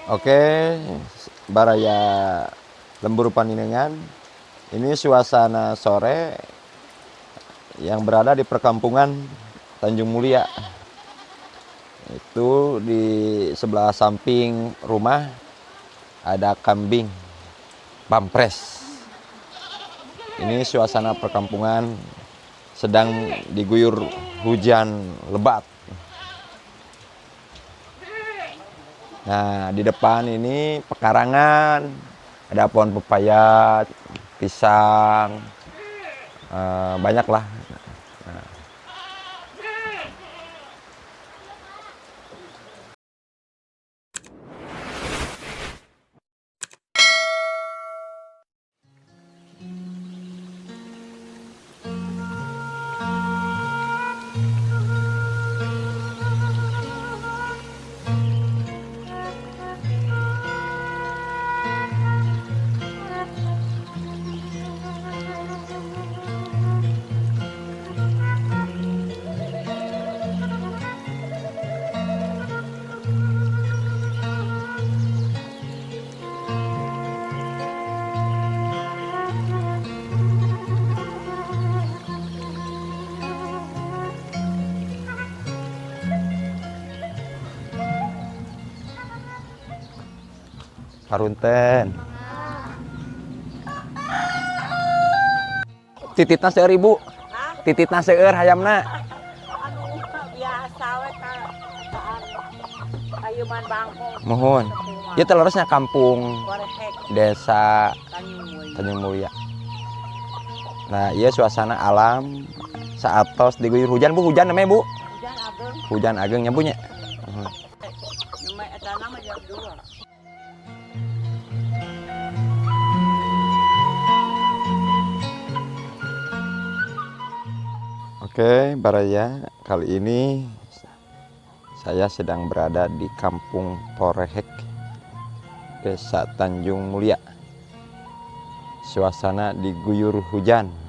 Oke, Baraya Lembur Paninengan. Ini suasana sore yang berada di perkampungan Tanjung Mulia. Itu di sebelah samping rumah ada kambing pampres. Ini suasana perkampungan sedang diguyur hujan lebat. Nah, di depan ini pekarangan, ada pohon pepaya, pisang, banyak lah. Parunten. Tititna seueur Ibu. Tititna seueur hayamna. Anu biasa we ka Ayuman Bangkong. Mohon. Ieu telurusnya kampung Korehek Desa Tanjung Tanjung Mulia. Nah, ieu suasana alam saatos diguyur hujan, Bu. Hujan namanya, Bu. Hujan ageng. Hujan agengnya, Bu nya. Nama eta nama jam 2. Oke, Baraya, kali ini saya sedang berada di Kampung Torehek, Desa Tanjung Mulia. Suasana diguyur hujan.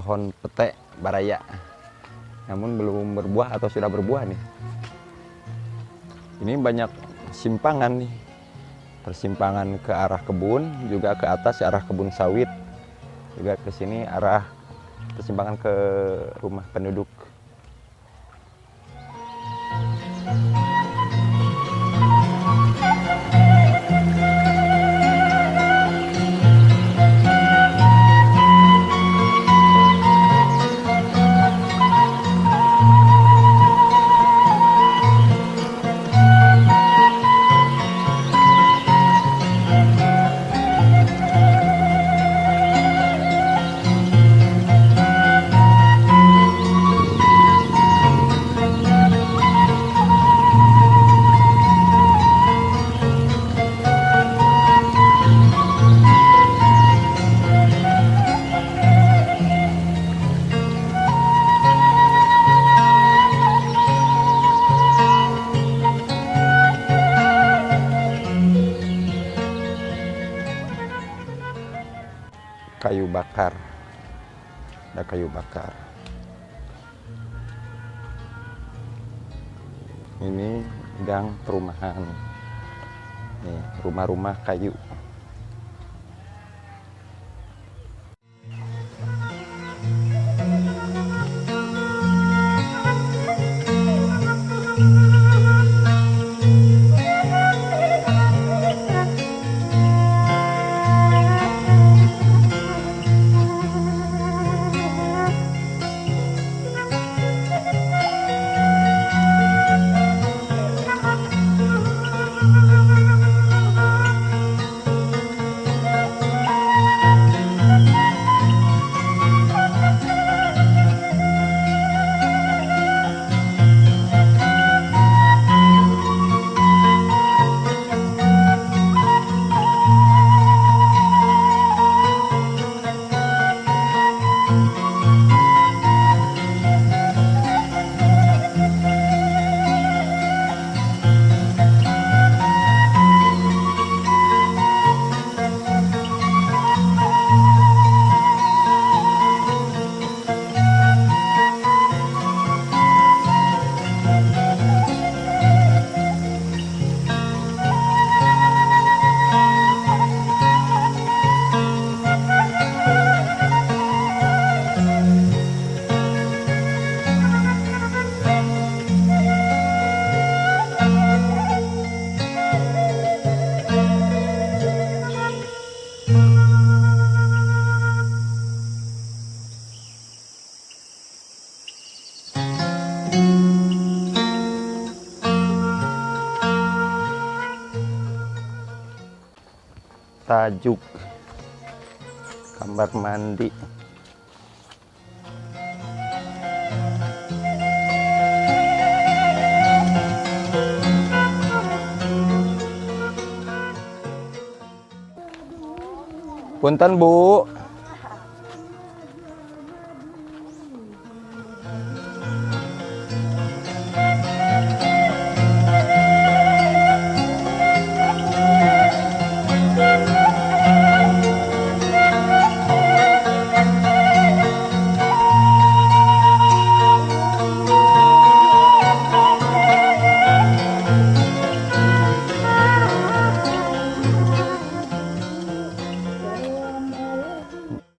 Pohon pete Baraya, namun belum berbuah atau sudah berbuah nih. Ini banyak simpangan nih, persimpangan ke arah kebun, juga ke atas arah kebun sawit, juga ke sini arah persimpangan ke rumah penduduk. Kayu bakar, ada kayu bakar. Ini gang perumahan, nih rumah-rumah kayu. tajuk kamar mandi. Punten Bu.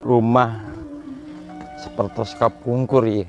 Rumah seperti kapungkur ya.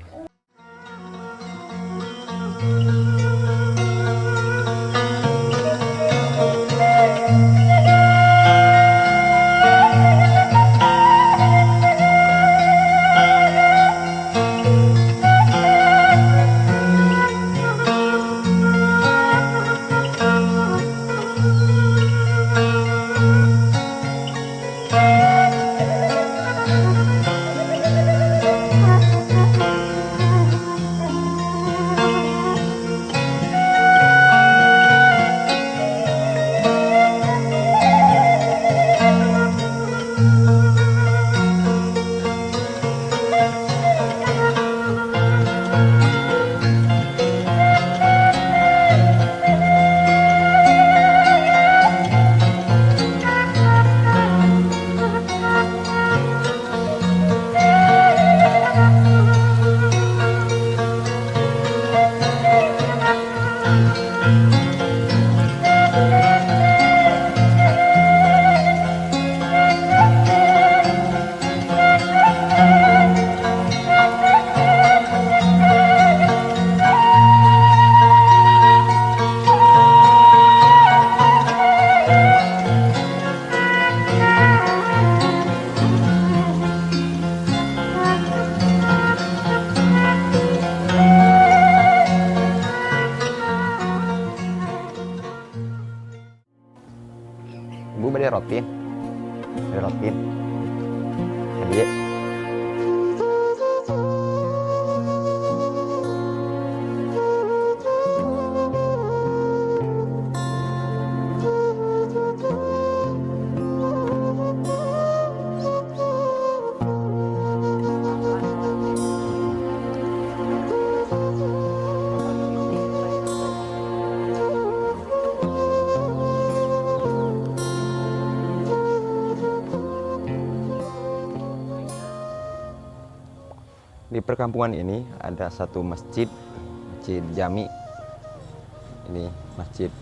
Bu beli roti. Beli roti. Adik. Di perkampungan ini ada satu masjid, Masjid Jami. Ini masjid